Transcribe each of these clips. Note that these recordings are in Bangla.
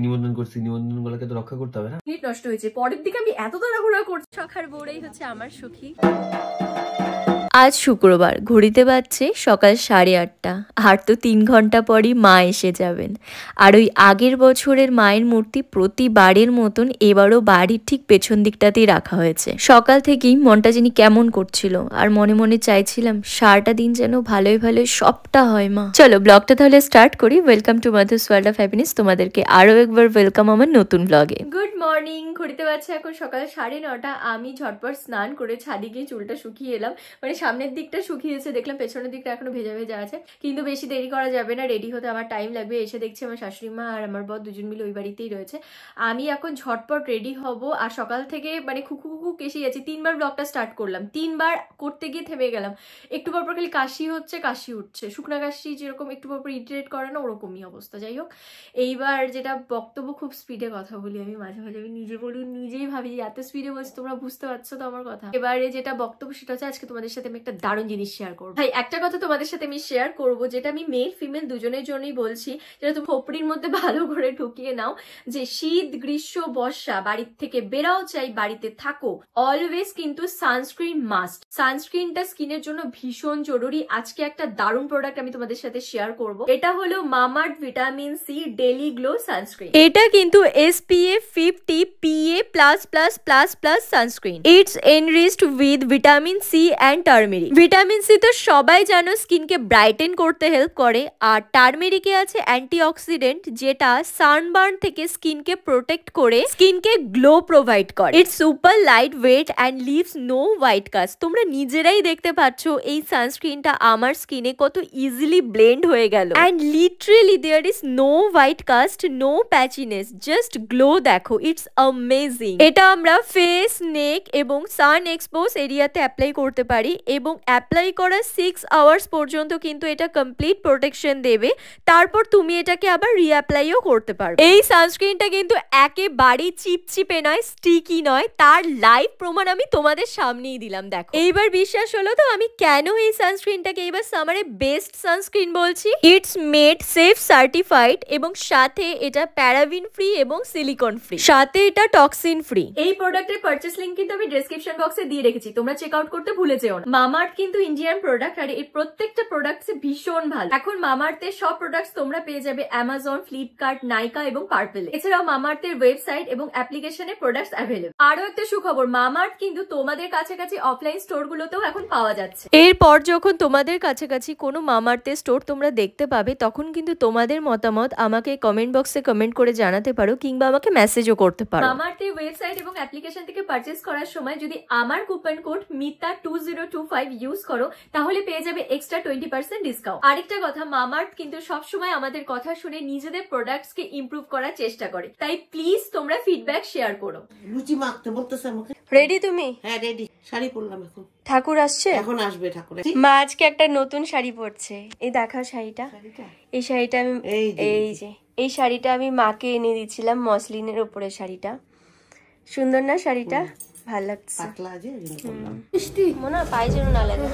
নিমন্ত্রণ করছি, নিমন্ত্রণ গুলোকে তো রক্ষা করতে হবে না। মিনিট নষ্ট হয়েছে, পরের দিকে আমি এত তাড়াহুড়া করছি। সখার বউরাই হচ্ছে আমার সখী। আজ শুক্রবার, ঘড়িতে বাজছে সকাল 8:30। আর তো 3 ঘন্টা পরই মা এসে যাবেন। আর ওই আগের বছরের মায়ের মূর্তি প্রতিবারের মতন এবারও বাড়ির ঠিক পেছন দিকটাতেই রাখা হয়েছে। সকাল থেকেই মনটা যিনি কেমন করছিল, আর মনে মনে চাইছিলাম সারাটা দিন যেন ভালোই ভালোই সবটা হয় মা। চলো ব্লগটা তাহলে স্টার্ট করি। Welcome to Madhu's world of happiness. তোমাদেরকে আরো একবার ওয়েলকাম আমার নতুন ব্লগে। Good morning. ঘড়িতে বাজছে এখন সকাল 9:30। আমি ঝটপট স্নান করে ছাদে গিয়ে চুলটা শুকিয়ে এলাম। মানে সামনের দিকটা শুকিয়েছে, দেখলাম পেছনের দিকটা এখনো ভেজা ভেজা আছে, কিন্তু বেশি দেরি করা যাবে না, রেডি হতে আমার টাইম লাগবে। এসে দেখছি আমার শাশুড়ি মা আর আমার বর দুজন মিলে ওই বাড়িতেই রয়েছে। আমি এখন ঝটপট রেডি হব। আর সকাল থেকে মানে খুকু খুকু কেসে যাচ্ছি। 3বার ব্লগটা স্টার্ট করলাম, 3বার করতে গিয়ে থেমে গেলাম। একটু পর খালি কাশি হচ্ছে, কাশি উঠছে, শুকনা কাশি যেরকম একটু পর ইরিটেট করে না, ওরকমই অবস্থা। যাই হোক, এইবার যেটা বক্তব্য, খুব স্পিডে কথা বলি আমি, মাঝে মাঝে আমি নিজে বলি, নিজেই ভাবি এত স্পিডে বলছি, তোমরা বুঝতে পারছো তো আমার কথা। এবারে যেটা বক্তব্য সেটা হচ্ছে আজকে তোমাদের সাথে আমি একটা দারুণ জিনিস শেয়ার করবো। ভাই একটা কথা তোমাদের সাথে আমি শেয়ার করব, যেটা আমি মেল ফিমেল দুজনের জন্যই বলছি, যেটা তুমি খোপড়ির মধ্যে ভালো করে ঢুকিয়ে নাও, যে শীত গ্রীষ্ম বর্ষা বাড়ির থেকে বেরাও চাই বাড়িতে থাকো, অলওয়েজ কিন্তু সানস্ক্রিন মাস্ট। সানস্ক্রিনটা স্কিনের জন্য ভীষণ জরুরি। আজকে একটা দারুণ প্রোডাক্ট আমি তোমাদের সাথে শেয়ার করব। এটা হলো Mamaearth vitamin C daily glow sunscreen. এটা কিন্তু SPF 50 PA++++ sunscreen. It's enriched with vitamin C and turmeric. Vitamin C তো সবাই জানো স্কিনকে ব্রাইটেন করতে হেল্প করে, আর টার্মেরিকে আছে অ্যান্টিঅক্সিডেন্ট, যেটা সানবার্ন থেকে স্কিনকে প্রোটেক্ট করে স্কিনকে গ্লো প্রোভাইড করে। It's super lightweight and leaves no white cast. তোমরা নিজেরাই দেখতে পাচ্ছ এই সানস্ক্রিনটা আমার স্কিনে কত ইজিলি ব্লেন্ড হয়ে গেল, and literally there is no white cast, no patchiness, just glow. দেখো, ইটস অ্যামেজিং। এটা আমরা ফেস, নেক এবং সান এক্সপোজ এরিয়াতে অ্যাপ্লাই করতে পারি, এবং অ্যাপ্লাই করা 6 আওয়ার্স পর্যন্ত কিন্তু এটা কমপ্লিট প্রোটেকশন দেবে। তারপর তুমি এটাকে আবার রিঅ্যাপ্লাইও করতে পারো। এই সানস্ক্রিনটা কিন্তু একেবারেই চিপচিপে নয়, স্টিকি নয়, তার লাইভ প্রমাণ আমি তোমাদের সামনেই দিলাম। দেখো, এইবার বিশ্বাস হলো তো আমি কেন এই সানস্ক্রিনটাকে এইবার সামারে বেস্ট সানস্ক্রিন বলছি। ইটস মেড সেফ সার্টিফাইড, এবং সাথে এটা প্যারাবিন ফ্রি এবং সিলিকন ফ্রি, সাথে এটা টক্সিন ফ্রি। এই প্রোডাক্টের পারচেস লিংক কিন্তু আমি ডেসক্রিপশন বক্সে দিয়ে রেখেছি, তোমরা চেক আউট করতে ভুলে যেও না। মামাআর্থ কিন্তু ইন্ডিয়ান প্রোডাক্ট, আর এই প্রত্যেকটা প্রোডাক্টস ভীষণ ভালো। এখন মামাআর্থের সব প্রোডাক্টস তোমরা পেয়ে যাবে অ্যামাজন, ফ্লিপকার্ট, নাইকা এবং পার্পেল। এছাড়াও মামাআর্থের ওয়েবসাইট এবং অ্যাপ্লিকেশনে প্রোডাক্টস অ্যাভেলেবল। আরো একটা সুখবর, মামাআর্থ কিন্তু তোমাদের কাছাকাছি অফলাইন স্টোর গুলোতেও এখন পাওয়া যাচ্ছে। এরপর যখন তোমাদের কাছাকাছি কোনো মামাআর্থের স্টোর তোমরা দেখতে পাবে, তখন কিন্তু তোমাদের মতামত আমাকে কমেন্ট বক্সে কমেন্ট করে জানাতে পারো, কিংবা আমাকে মেসেজও করতে পারো। মামাআর্থের ওয়েবসাইট এবং অ্যাপ্লিকেশন থেকে পারচেজ করার সময় যদি আমার কুপন কোড মিতা2025 ইউজ করো, তাহলে পেয়ে যাবে এক্সট্রা 20% ডিসকাউন্ট। আরেকটা কথা, মামাআর্থ কিন্তু সবসময় আমাদের কথা শুনে নিজেদের প্রোডাক্টস কে ইমপ্রুভ করার চেষ্টা করে, তাই প্লিজ তোমরা ফিডব্যাক শেয়ার করো। লুচি মাখতে বলতেছে আমাকে। রেডি তুমি? হ্যাঁ রেডি, শাড়ি পরলাম এখন। ঠাকুর আসছে, এখন আসবে ঠাকুর। মা আজকে একটা নতুন শাড়ি পরছে। এই দেখাও শাড়িটা। এই শাড়িটা আমি এই শাড়িটা আমি মাকে এনে দিয়েছিলাম, মসলিনের উপরে শাড়িটা। সুন্দর না শাড়িটা? ভালো লাগছে। মনে হয় পায়ে যেন না লাগে।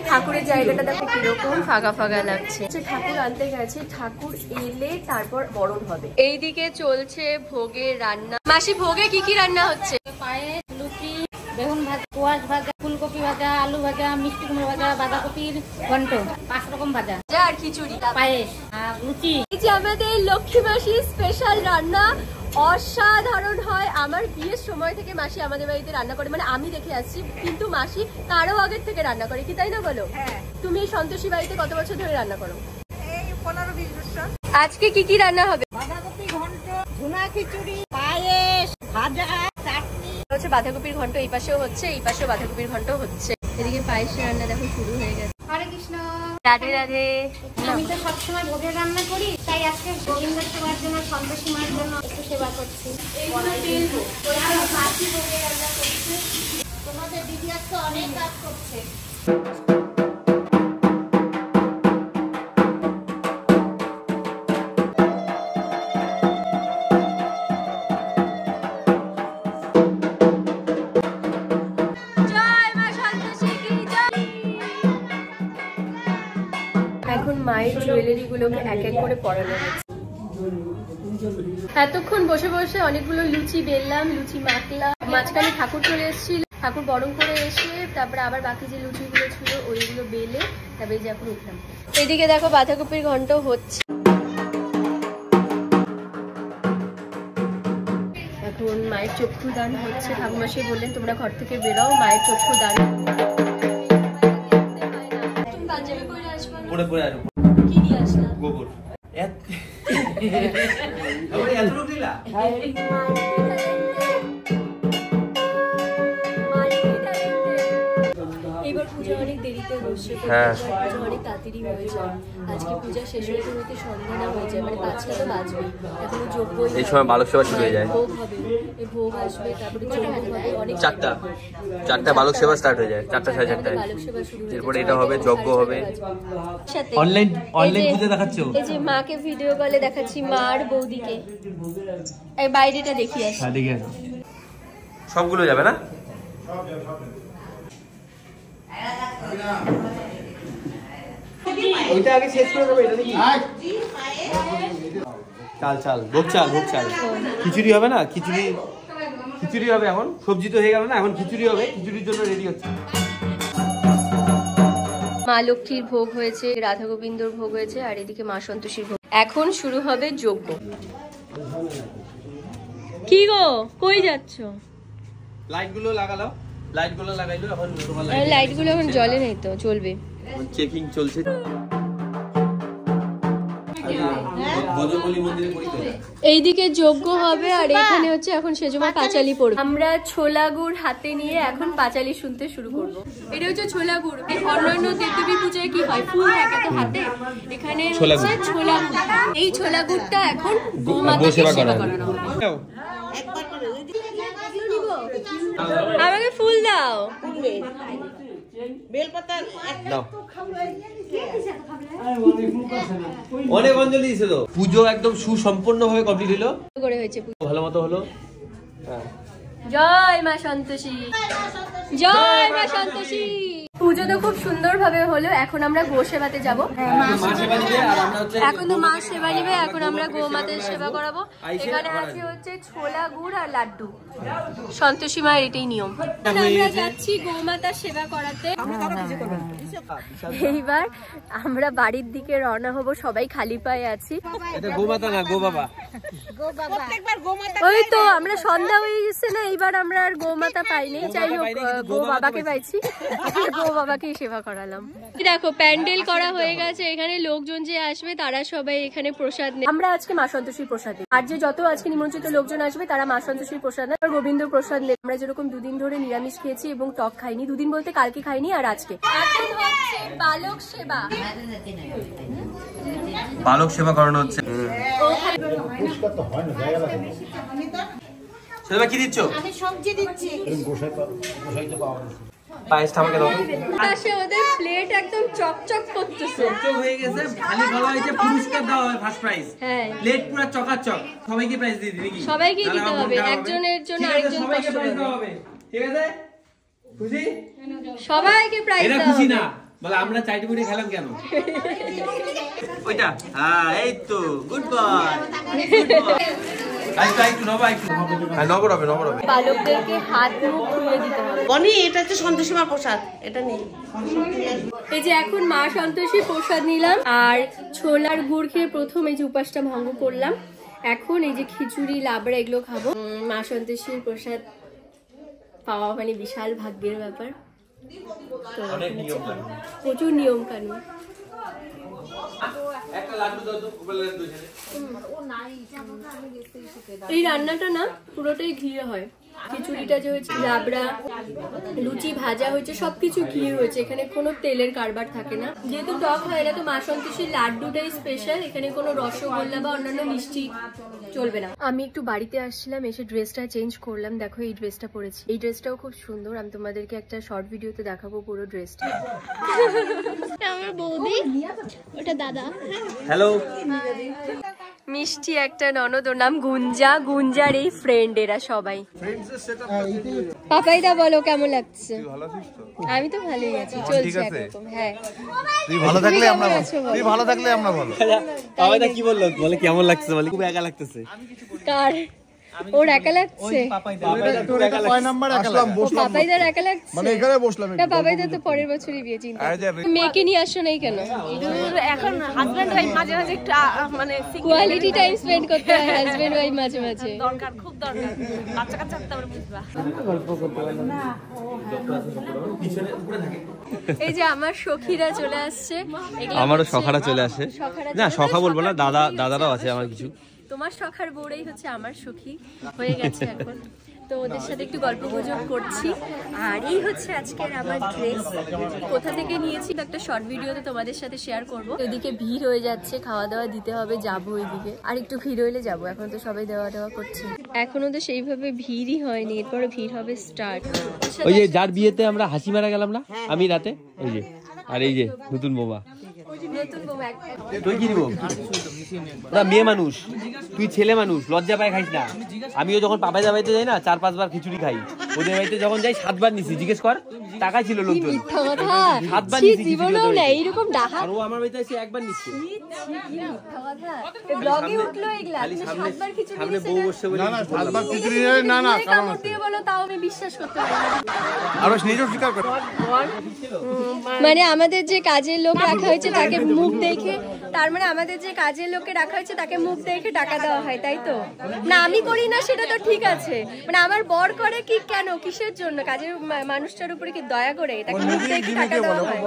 ঠাকুরের জায়গাটা দেখো কিরকম ফাঁকা ফাঁকা লাগছে। ঠাকুর আনতে গেছে, ঠাকুর এলে তারপর বরণ হবে। এইদিকে চলছে ভোগের রান্না। মাসি, ভোগে কি কি রান্না হচ্ছে? পায়েস, লুচি, বেগুন ভাজা, কোয়াশ ভাজা, ফুলকপি ভাজা, আলু ভাজা, মিষ্টি কুমড়ো ভাজা, বাঁধাকপির ঘন্ট, 5 রকম ভাজা, আর খিচুড়ি, পায়েস আর লুচি। এই যে আমাদের লক্ষ্মী মাসির স্পেশাল রান্না, অসাধারণ হয়। আমার বিয়ের সময় থেকে মাসি আমাদের বাড়িতে রান্না করে, মানে আমি দেখে আসছি, কিন্তু মাসি তারও আগের থেকে রান্না করে, কি তাই না বলো? তুমি এই সন্তোষী বাড়িতে কত বছর ধরে রান্না করো? এই 15-20 বছর। আজকে কি কি রান্না হবে? বাঁধাকপি ঘন্ট, ভুনা খিচুড়ি, পায়েস, ভাজা, চাটনি। হচ্ছে বাঁধাকপির ঘন্ট, এই পাশেও হচ্ছে, এই পাশেও বাঁধাকপির ঘন্ট হচ্ছে। এদিকে পায়েসের রান্না দেখো শুরু হয়ে গেছে। হরে কৃষ্ণ। রাধে রাধে। আমি তো সবসময় ভোগের রান্না করি, তাই আজকে গোবিন্দের সেবার জন্য, সন্তোষী মায়ের জন্য একটু সেবা করছি। তোমাদের দিদি আজকে অনেক কাজ করছে। এখন মায়ের জুয়েলারি গুলোকে এক এক করে পরানো হচ্ছে। এতক্ষণ বসে বসে অনেকগুলো লুচি বেললাম, লুচি মাখলাম, মাঝখানে ঠাকুর চলে এসেছিল, ঠাকুর বরণ করে এসে তারপরে আবার বাকি যে লুচিগুলো ছিল ওইগুলো বেলে তারপরে যে এখন উঠলাম। এদিকে দেখো বাঁধাকপির ঘন্ট হচ্ছে, এখন মায়ের চক্ষু দান হচ্ছে। ঠাকুমাসি বললেন তোমরা ঘর থেকে বেরোও, মায়ের চক্ষু দান। কি নিয়ে আসলাম? গোবর। এবার পূজা অনেক দেরিতে বসছে, পূজা অনেক তাড়াতাড়ি হয়ে যায়। আজকে পূজা শেষ হতে হতে সন্ধ্যা না হয়ে যায়, মানে 5টা তো বাজবে। এখনো যোগ্য এই সময় বালক সেবা শুরু হয়ে যায়, ভোগ হবে, এই ভোগ আসবে, তারপরে যোগ্য হবে। অনেক 4টা বালক সেবা স্টার্ট হয়ে যায়, 4টা 4:30টায়। বালক সেবা শুরু হয়ে এরপরে এটা হবে, যজ্ঞ হবে। অনলাইন পূজা দেখাচ্ছো? এই যে মাকে ভিডিও কলে দেখাচ্ছি, মার বৌদিকে। এই বাইরেটা দেখিয়ে আসি। হ্যাঁ দেখে আসি। সবগুলো যাবে না? ওইটা আগে শেষ করে দেবো। এটা দেখি চাল ভোগ চাল খিচুড়ি হবে না? খিচুড়ি হবে। এখন সবজি তো হয়ে গেল না, এখন খিচুড়ি হবে। খিচুড়ির জন্য রেডি হচ্ছে। মা লক্ষ্মীর ভোগ হয়েছে, রাধা গোবিন্দর ভোগ হয়েছে, আর এদিকে মা সন্তোষীর ভোগ। এখন শুরু হবে যজ্ঞ। কি গো, কই যাচ্ছ? লাইটগুলো লাগালো, লাইটগুলো লাগাইলো। এখন লাইটগুলো এখন জ্বলে নাই তো, চলবে। চেকিং চলছে। এইদিকে যজ্ঞ হবে, আর এখানে হচ্ছে এখন সেজমা পাঁচালি পড়বে। আমরা ছোলা গুড় হাতে নিয়ে এখন পাঁচালি শুনতে শুরু করব। এটা হচ্ছে ছোলা গুড়। অন্যান্য দেবদেবী পূজায় কি হয়, ফুল থাকে তো হাতে, এখানে হচ্ছে ছোলা গুড়। এই ছোলা গুড়টা এখন গোমাতাকে সেবা করানো হবে। আমাকে ফুল দাও। অনেক অঞ্জলি দিছে তো। পুজো একদম সুসম্পন্ন ভাবে কমপ্লিট হলো, করে হয়েছে, ভালো মতো হলো। জয় মা সন্তোষী, জয় মা সন্তোষী। পুজো তো খুব সুন্দর ভাবে হলো। এখন আমরা গো সেবাতে যাবো। এখন তো মা সেবা নিবে, এখন আমরা গো মাতার সেবা করাবো। এখানে আছে হচ্ছে ছোলা গুড় আর লাড্ডু। সন্তোষী মায়ের এটাই নিয়ম। আমরা যাচ্ছি গো মাতার সেবা করাতে। এইবার আমরা বাড়ির দিকে রওনা হব, সবাই খালি পায়ে আছি। এটা গো মাতা না, গো বাবা। ওই তো আমরা সন্ধ্যা হয়ে গেছে না, এইবার আমরা আর গো মাতা পাইনি। যাই হোক, গো বাবাকে পাইছি, গো বাবাকে সেবা করালাম। দেখো প্যান্ডেল করা হয়ে গেছে, এখানে লোকজন যে আসবে তারা সবাই এখানে প্রসাদ নেয়। আমরা আজকে মা সন্তোষীর প্রসাদ নিই, আর যে যত আজকে নিমন্ত্রিত লোকজন আসবে তারা মা সন্তোষীর প্রসাদ নেয়, গোবিন্দ প্রসাদ নেয়। আমরা যেরকম 2 দিন ধরে নিরামিষ খেয়েছি এবং টক খাইনি, 2 দিন বলতে কালকে খাইনি আর আজকে। এখন হচ্ছে বালক সেবা, বালক সেবা করানো হচ্ছে। সেবা কি দিচ্ছ? আমি সবজি দিচ্ছি। পায়েসটা আমাকে দাও। পাশে ওদের প্লেট একদম চকচক করতেছে। চকচক হয়ে গেছে, খালি বলা হয়েছে পুরস্কার দেওয়া হয় ফার্স্ট প্রাইজ। হ্যাঁ, প্লেট পুরো চকাচক। সবাইকে প্রাইজ দিয়ে দিবি নাকি? সবাইকে দিতে হবে, একজনের জন্য আরেকজন সবাইকে কষ্ট প্রাইজ করবে। দেওয়া হবে। ঠিক আছে? খুশি? সবাইকে প্রাইজ এরা দেওয়া খুশি হবে। না? বলে আমরা চাইতে পুটে খেলাম কেন? ওইটা হ্যাঁ, এই তো গুড বয়। একটু নবা, একটু হ্যাঁ, নবর হবে। বালকদেরকে হাত মুখ ধুয়ে দিতে হবে। বনি, এটা হচ্ছে সন্তোষী মার প্রসাদ, এটা নেই। এই যে এখন মা সন্তোষী প্রসাদ নিলাম, আর ছোলার গুড় খেয়ে প্রথম এই যে উপাসটা ভঙ্গ করলাম। এখন এই যে খিচুড়ি লাবড়া এগুলো খাবো। মা সন্তোষীর প্রসাদ পাওয়া মানে বিশাল ভাগ্যের ব্যাপার, তো প্রচুর নিয়ম কানুন। এই রান্নাটা না পুরোটাই ঘিয়ে হয়। খিচুড়িটা যে হয়েছে, লাবড়া, লুচি ভাজা হয়েছে, সবকিছু ঘিয়ে হয়েছে, এখানে কোনো তেলের কারবার থাকে না। যেহেতু টক হয় না, তো মা সন্তোষীর লাড্ডুটাই স্পেশাল। এখানে কোনো রসগোল্লা বা অন্যান্য মিষ্টি চলবে না। আমি একটু বাড়িতে আসছিলাম, এসে ড্রেসটা চেঞ্জ করলাম। দেখো এই ড্রেসটা পরেছি, এই ড্রেসটাও খুব সুন্দর। আমি তোমাদেরকে একটা শর্ট ভিডিওতে দেখাবো পুরো ড্রেসটা। আমার বৌদি, ওটা দাদা। হ্যালো, মিষ্টি একটা ননদ, ওর নাম গুঞ্জা, গুঞ্জার এই ফ্রেন্ড এরা সবাই। পাপাইদা বলো কেমন লাগছে? আমি তো ভালোই আছি, চলছে একরকম। হ্যাঁ তুই ভালো থাকলে আমরা ভালো, তুই ভালো থাকলে আমরা ভালো। পাপাইদা কি বললো? বলে কেমন লাগছে? বলে খুব একা লাগতেছে। কার? ওর একা লাগছে? পাপাইদার একা লাগছে মানে এখানে বসলাম না, পাপাইদা তো পরের বছরই বিয়ে। চিন্তা মেয়েকে নিয়ে আসো নাই কেন? এখন হাজবেন্ড ওয়াইফ মাঝে মাঝে একটু মানে কোয়ালিটি টাইম স্পেন্ড করতে হয় হাজবেন্ড ওয়াইফ মাঝে মাঝে, দরকার, খুব দরকার। বাচ্চা কাচ্চা তারপরে বুঝবা। এই যে আমার সখীরা চলে আসছে। আমারও সখারা চলে আসে। না সখা বলবো না, দাদারাও আছে আমার কিছু। তোমার সখার বউরাই হচ্ছে আমার সখী হয়ে গেছে এখন। তো ওদের সাথে একটু গল্প গুজব করছি। আর এই হচ্ছে আজকের আমার ড্রেস, কোথা থেকে নিয়েছি একটা শর্ট ভিডিওতে তোমাদের সাথে শেয়ার করবো। ওইদিকে ভিড় হয়ে যাচ্ছে, খাওয়া দাওয়া দিতে হবে, যাবো ওইদিকে। আর একটু ভিড় হইলে যাবো, এখন তো সবাই দেওয়া দেওয়া করছে। এখনো তো সেইভাবে ভিড়ই হয়নি, এরপরে ভিড় হবে স্টার্ট। ওই যে যার বিয়েতে আমরা হাসি মারা গেলাম না আমি রাতে, ওই যে। আর এই যে নতুন বোমা। তুই কি দিব? ওরা মেয়ে মানুষ, তুই ছেলে মানুষ, লজ্জা পায় খাইস না। আমিও যখন পাপাইদা বাড়িতে যাই না 4-5 বার খিচুড়ি খাই। ওদের বাড়িতে যখন যাই 7 বার নিছি, জিজ্ঞেস কর। টাকা ছিল লোকজন। 7 বার নিছি জীবনেও না এইরকম ডাহা। আর ও আমার বাড়িতে এসে একবার নিচ্ছে। ব্লগে উঠলো এগুলা, তুমি 7 বার খিচুড়ি সামনে বউ বসে বলে। না না 7 বার খিচুড়ি না না কারণ আছে। বলো তাও আমি বিশ্বাস করতে পারি না। আরো নিজেও স্বীকার কর। মানে আমাদের যে কাজের লোক রাখা হয়েছে তাকে মুখ দেখে, তার মানে আমাদের যে কাজের লোককে রাখা হয়েছে তাকে মুখ দেখে টাকা দেওয়া হয়, তাই তো? না আমি করি না সেটা তো ঠিক আছে, মানে আমার বর করে কি কেন, কিসের জন্য? কাজের মানুষটার উপরে কি দয়া করে তাকে মুখ দেখে টাকা দেওয়া হয়?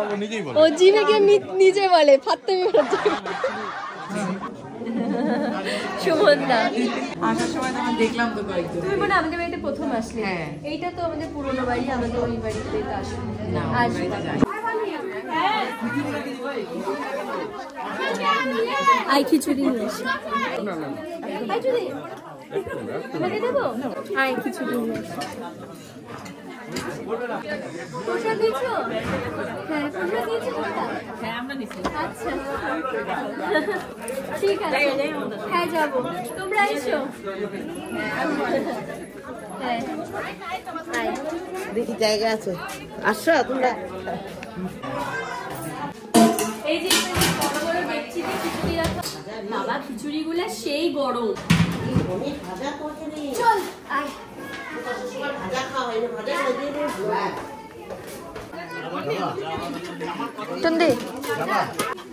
ও জিভে গিয়ে নিজে বলে ফাত্তামি হচ্ছে। সুমনদা আসার সময় তো আমি দেখলাম তো কয়েকজন। তুমি মানে আমাদের বাড়িতে প্রথম আসলে? এইটা তো আমাদের পুরোনো বাড়ি, আমাদের ওই বাড়িতে তো আসলে আই খিচুড়ি নিয়ে আসি। দেবো আই খিচুড়ি নিয়ে আসি। প্রসাদ দিয়েছো? হ্যাঁ প্রসাদ দিয়েছো তোমরা? হ্যাঁ আমরা নিছি। আচ্ছা ঠিক আছে, হ্যাঁ যাবো, তোমরা এসো। হ্যাঁ দেখি জায়গা আছে, আসো তোমরা। এই যে বড় বড় ডেকচিতে খিচুড়ি রাখা। বাবা খিচুড়িগুলো সেই গরম। চল আয়।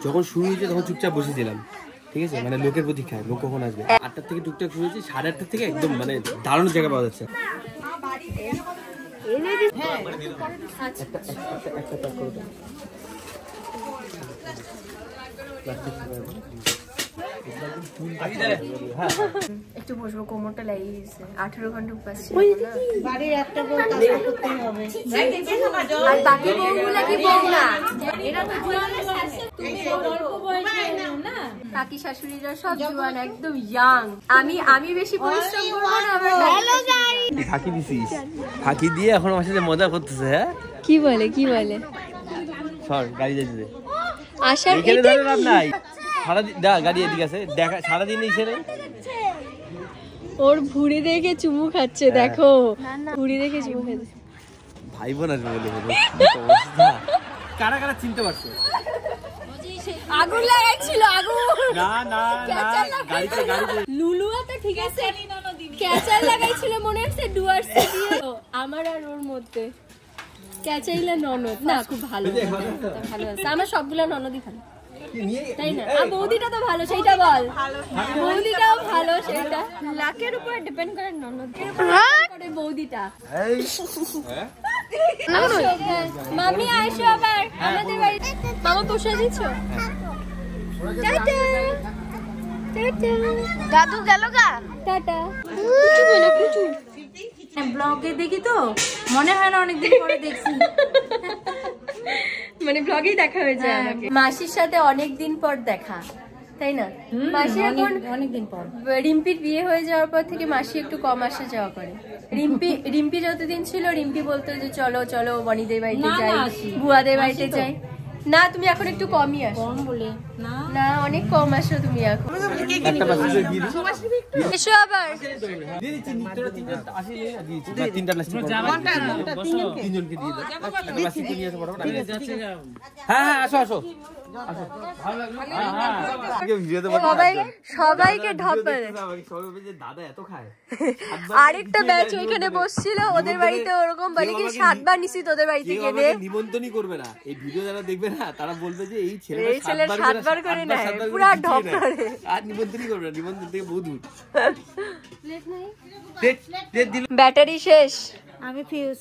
যখন শুরু হয়েছে তখন চুপচাপ বসেছিলাম, ঠিক আছে? মানে লোকের প্রতীক্ষায়, লোক কখন আসবে। 8টার থেকে টুকটাক শুরু হয়েছে, 8:30 থেকে একদম মানে দারুণ জায়গা পাওয়া যাচ্ছে। একটু বসবো, কোমরটা লাগিয়ে গেছে, 18 ঘন্টা উপাস ছিল। বাড়ির একটা বউ কাজ করতে হবে। আর বাকি বউগুলা কি বউ না, এরা তো জোয়ান আছে, তুমি অল্প বয়সে না? কাকি শাশুড়িরা সব জোয়ান, একদম ইয়াং। আমি বেশি পরিশ্রম করবো না। ফাঁকি দিছিস, ফাঁকি দিয়ে এখন আমার সাথে মজা করতেছে। হ্যাঁ কি বলে কি বলে? সর গাড়ি যাচ্ছে, আসার এখানে ধরে লাভ নাই। সারাদিন গাড়ি এদিকে আছে, দেখা সারাদিন এসে নেই। ওর ভুঁড়ি দেখে চুমু খাচ্ছে, দেখো ভুঁড়ি দেখে চুমু খাচ্ছে। ভাই বোন আসবে বলে কারা কারা চিনতে পারছো? আগুন লাগাইছিল, আগুন না না না গাড়িতে লুলুয়া তো ঠিক আছে, ক্যাচার লাগাইছিল মনে হচ্ছে ডুয়ার্সে দিয়ে। আমার আর ওর মধ্যে ক্যাচাইলা ননদ না, খুব ভালো ভালো আছে। আমার সবগুলা ননদই ভালো, তাই না? আর বৌদিটা তো ভালো, সেইটা বল। বৌদিটাও ভালো, সেইটা লাকের উপর ডিপেন্ড করে, ননদের উপর করে বৌদিটা। মামি আইসো আবার আমাদের বাড়িতে। মামা পোষা দিচ্ছ? দাদু গেল গা, টাটা। ব্লগে দেখি তো মনে হয় না অনেকদিন পরে দেখছি। মানে ব্লগেই দেখা হয়ে যায় আমাকে। মাসির সাথে অনেকদিন পর দেখা, তাই না? মাসি এখন অনেকদিন পর। রিম্পির বিয়ে হয়ে যাওয়ার পর থেকে মাসি একটু কম আসা যাওয়া করে। রিম্পি যতদিন ছিল রিম্পি বলতো যে চলো চলো বনিদের বাড়িতে যাই, বুয়াদের বাড়িতে যাই। না তুমি এখন একটু কমই আসো। কম বলে না না অনেক কম আসো তুমি এখন। এসো আবার। হ্যাঁ আসো আসো সবাইকে ঢপে দাদা এত খায়। আরেকটা ব্যাচ ওইখানে বসছিল, ওদের বাড়িতে ওরকম বলে কি 7 বার নিছি তোদের বাড়ি থেকে দে। নিমন্ত্রণই করবে না, এই ভিডিও যারা দেখবে না তারা বলবে যে এই ছেলে 7 বার করে নেয়, পুরো ঢপ করে। আর নিমন্ত্রণই করবে না, নিমন্ত্রণ থেকে বহু দূর। ব্যাটারি শেষ। আমি ফিউজ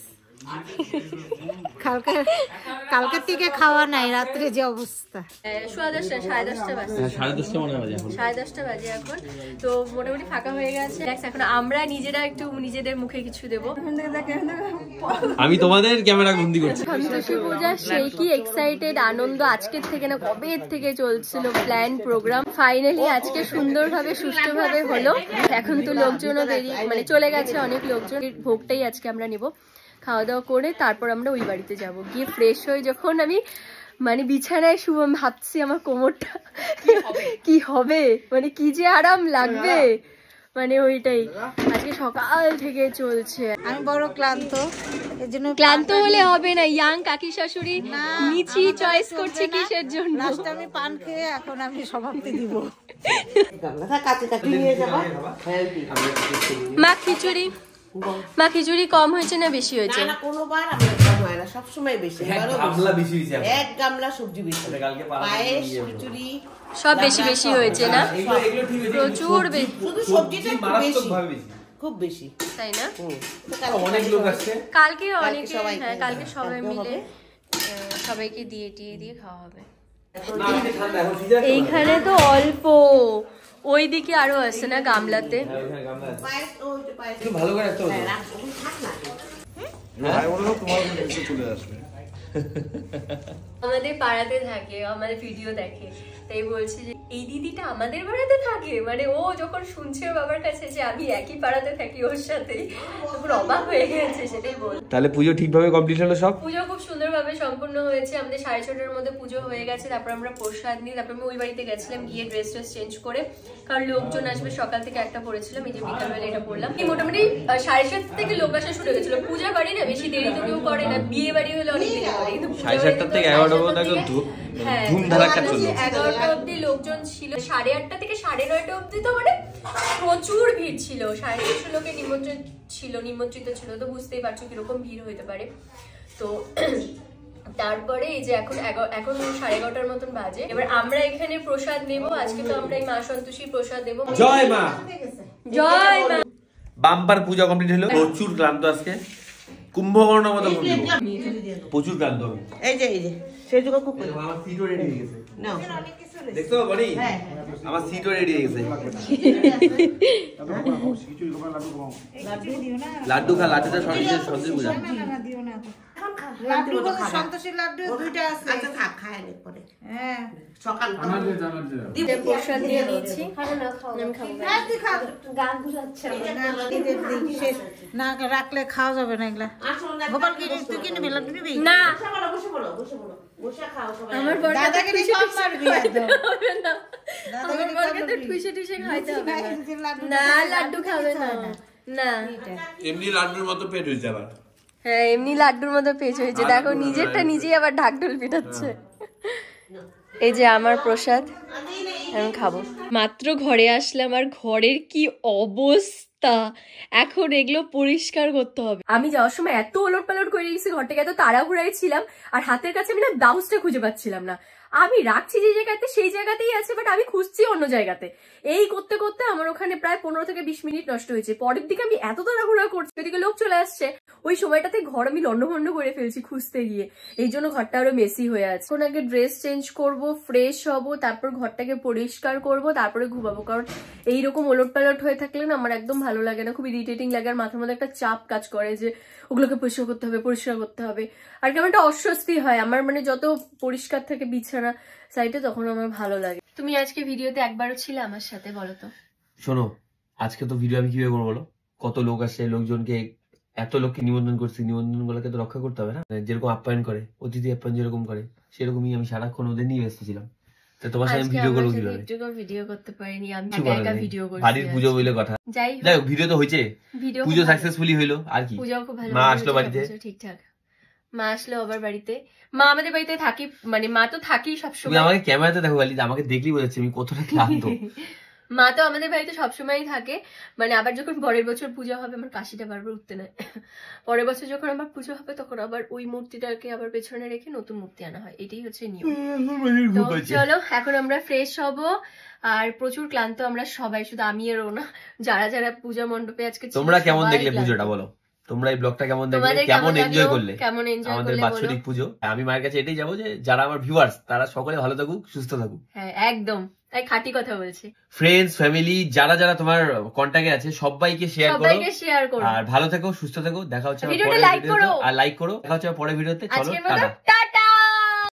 কালকে থেকে খাওয়া নাই, রাত্রে যে অবস্থা। 10:30 বাজে। 10:30 মনে হয় এখন। 10:30 বাজে এখন। তো মোটামুটি ফাঁকা হয়ে গেছে। এখন আমরা নিজেরা একটু নিজেদের মুখে কিছু দেবো। আমি তোমাদের ক্যামেরা বন্দি করছি। সন্তোষী পূজা সেই কি এক্সাইটেড, আনন্দ আজকের থেকে না কবে থেকে চলছিল প্ল্যান প্রোগ্রাম। ফাইনালি আজকে সুন্দরভাবে সুষ্ঠুভাবে হলো। এখন তো লোকজনও বেরিয়ে মানে চলে গেছে অনেক লোকজন। ভোগটাই আজকে আমরা নেব। খাওয়া দাওয়া করে তারপর আমরা ওই বাড়িতে যাব। গিয়ে ফ্রেশ হয়ে যখন আমি মানে বিছানায় শুভ ভাবছি আমার কোমরটা কি হবে, মানে কি যে আরাম লাগবে, মানে ওইটাই আজকে সকাল থেকে চলছে। আমি বড় ক্লান্ত, এজন্য ক্লান্ত হলে হবে না। ইয়াং কাকি শাশুড়ি নিচি চয়েস করছে কিসের জন্য? লাস্টে আমি পান খেয়ে এখন আমি সমাপ্তি দিব। মা খিচুড়ি, মা খিচুড়ি কম হয়েছে না বেশি হয়েছে? কোনোবার কম হয় না, সবসময় বেশি। গামলা বেশি হয়েছে, এক গামলা সবজি বেশি, পায়েস খিচুড়ি সব বেশি বেশি হয়েছে না? প্রচুর বেশি, শুধু সবজিটা খুব বেশি, তাই না? অনেক লোক আসছে কালকে অনেকে, হ্যাঁ কালকে সবাই মিলে সবাইকে দিয়ে খাওয়া হবে। এইখানে তো অল্প, ওইদিকে আরো আছে না গামলাতে। ভালো করে রাখতে হবে। আমাদের পাড়াতে থাকে, আমাদের ভিডিও দেখে, তাই বলছে যে এই দিদিটা আমাদের পাড়াতে থাকে। মানে ও যখন শুনছে ওর বাবার কাছে যে আমি একই পাড়াতে থাকি ওর সাথে, তখন অবাক হয়ে গেছে, সেটাই বল। তাহলে পুজো ঠিকভাবে কমপ্লিট হলো সব? পুজো খুব সুন্দরভাবে সম্পূর্ণ হয়েছে। আমাদের 6:30টার মধ্যে পুজো হয়ে গেছে। তারপর আমরা প্রসাদ নিই, তারপর আমি ওই বাড়িতে গেছিলাম, গিয়ে ড্রেস চেঞ্জ করে, কারণ লোকজন আসবে। সকাল থেকে একটা পরেছিলাম, এই যে বিকালবেলা এটা পরলাম। মোটামুটি 7:30 থেকে লোক আসা শুরু হয়েছিল। পূজা বাড়ি না বেশি দেরি তো কেউ করে না, বিয়ে বাড়ি হলে অনেক দেরি করে, কিন্তু 7:30 থেকে 11টা পর্যন্ত ধুমধারাক্কা চললো। 11টা অব্দি লোকজন ছিল। 8:30 থেকে 9:30 অব্দি তো মানে প্রচুর ভিড় ছিল। 650 লোকের নিমন্ত্রিত ছিল, তো বুঝতেই পারছো কিরকম ভিড় হতে পারে। তো তারপরে এই যে এখন 11:30 মতন বাজে। এবার আমরা এখানে প্রসাদ নেব। আজকে তো আমরা এই মা সন্তোষীর প্রসাদ দেবো। জয় মা, জয় মা। বাম্পার পূজা কমপ্লিট হলো। প্রচুর ক্লান্ত আজকে, কুম্ভকর্ণের মতো প্রচুর ক্লান্ত। এই যে সেই যুগ খুব আমার সিটও রেডি হয়ে গেছে। নাও দেখছো বনি, আমার সিটও রেডি হয়ে গেছে। লাড্ডু খা, লাড্ডুটা সরস্বতী পূজা। সন্তোষীর লাড্ডু দুইটা আছে। আচ্ছা থাক, খায় নে পরে। হ্যাঁ সকাল প্রসাদ দিয়ে দিচ্ছি, আমি খাবো। গান বুঝাচ্ছে না, রাখলে খাওয়া যাবে না এগুলা। গোপাল কি তুই কি নিবি? লাড্ডু নিবি না, বসে বসে খাও সবাই। আমার বড় দাদাকে নিয়ে কম মারবি একদম। আমার বরকে তো ঠুসে খাইতে হবে না, লাড্ডু খাবে না। না এমনি লাড্ডুর মতো পেট হয়ে যাবে। হ্যাঁ এমনি লাড্ডুর মতো পেচ হয়েছে। দেখো নিজেরটা নিজেই আবার ঢাকঢোল পিটাচ্ছে। এই যে আমার প্রসাদ, আমি খাবো। মাত্র ঘরে আসলাম আর ঘরের কি অবস্থা। এখন এগুলো পরিষ্কার করতে হবে। আমি যাওয়ার সময় এত ওলট পালট করে গেছি ঘরটাকে, এত তাড়াহুড়ায় ছিলাম, আর হাতের কাছে আমি না ব্লাউজটা খুঁজে পাচ্ছিলাম না। আমি রাখছি যে জায়গাতে সেই জায়গাতেই আছে, বাট আমি খুঁজছি অন্য জায়গাতে। এই করতে করতে আমার ওখানে প্রায় 15 থেকে 20 মিনিট নষ্ট হয়েছে। পরের দিকে আমি এত তাড়াহুড়া করছি, ওইদিকে লোক চলে আসছে, ওই সময়টাতে ঘর আমি লন্ডভন্ড করে ফেলছি খুঁজতে গিয়ে। এই জন্য ঘরটা আরো মেসি হয়ে আছে। এখন আগে ড্রেস চেঞ্জ করব, ফ্রেশ হব, তারপর ঘরটাকে পরিষ্কার করব, তারপরে ঘুমাবো। কারণ এইরকম ওলট পালট হয়ে থাকলে না আমার একদম ভালো লাগে না, খুব ইরিটেটিং লাগে। আর মাথার মধ্যে একটা চাপ কাজ করে যে ওগুলোকে পরিষ্কার করতে হবে। আর কেমন একটা অস্বস্তি হয় আমার, মানে যত পরিষ্কার থাকে বিছানা সাইডে তখন আমার ভালো লাগে। তুমি আজকে ভিডিওতে একবারও ছিলে আমার সাথে, বলো তো? শোনো, আজকে তো ভিডিও আমি কিভাবে করবো বলো? কত লোক আসছে, লোকজনকে এত লোককে নিমন্ত্রণ করছি, নিমন্ত্রণ গুলোকে তো রক্ষা করতে হবে না, যেরকম আপ্যায়ন করে, অতিথি আপ্যায়ন যেরকম করে সেরকমই আমি সারাক্ষণ ওদের নিয়ে ব্যস্ত ছিলাম। তো তোমার সাথে ভিডিও করবো কিভাবে? ভিডিও করতে পারিনি, আমি কিছু একা করার একা নেই। ভিডিও করছি। বাড়ির পুজো বলে কথা, যাই যাই হোক ভিডিও তো হয়েছে, ভিডিও পুজো সাকসেসফুলি হইলো আর কি। পূজাও খুব ভালো মা আসলো বাড়িতে, ঠিকঠাক মা আসলো আবার বাড়িতে। মা আমাদের বাড়িতে থাকি, মানে মা তো থাকি তুমি সবসময়। আমাকে ক্যামেরাতে দেখো খালি, আমাকে দেখলেই বোঝাচ্ছে আমি কতটা ক্লান্ত। মা তো আমাদের বাড়িতে সবসময়ই থাকে, মানে আবার যখন পরের বছর পূজা হবে আমার কাশিটা বারবার উঠতে নেয়। পরের বছর যখন আবার পুজো হবে তখন আবার ওই মূর্তিটাকে আবার পেছনে রেখে নতুন মূর্তি আনা হয়, এটাই হচ্ছে নিয়ম। তো চলো এখন আমরা ফ্রেশ হব, আর প্রচুর ক্লান্ত আমরা সবাই, শুধু আমি আর ও না, যারা যারা পূজা মণ্ডপে আজকে ছিল তোমরা কেমন সবাই দেখলে ক্লান্ত। পুজোটা বলো? তোমরা এই ব্লগটা কেমন দেখলে, তোমাদের কেমন কেমন এনজয় লাগলো? করলে কেমন এনজয় আমাদের করলে বাৎসরিক বলো। পুজো? আমি মায়ের কাছে এটাই যাবো যে যারা আমার ভিউয়ার্স তারা সকলে ভালো থাকুক, সুস্থ থাকুক। হ্যাঁ একদম, তাই খাঁটি কথা বলছি। ফ্রেন্ডস, ফ্যামিলি যারা যারা তোমার কন্ট্যাক্টে আছে সবাইকে শেয়ার করো, সবাইকে শেয়ার করো, আর ভালো থেকো, সুস্থ থেকো। দেখা হচ্ছে আমার ভিডিওটা পরের লাইক ভিডিওতে, করো। আর লাইক করো। দেখা হচ্ছে আমার পরের ভিডিওতে। চলো আজকের মতো টাটা। টাটা।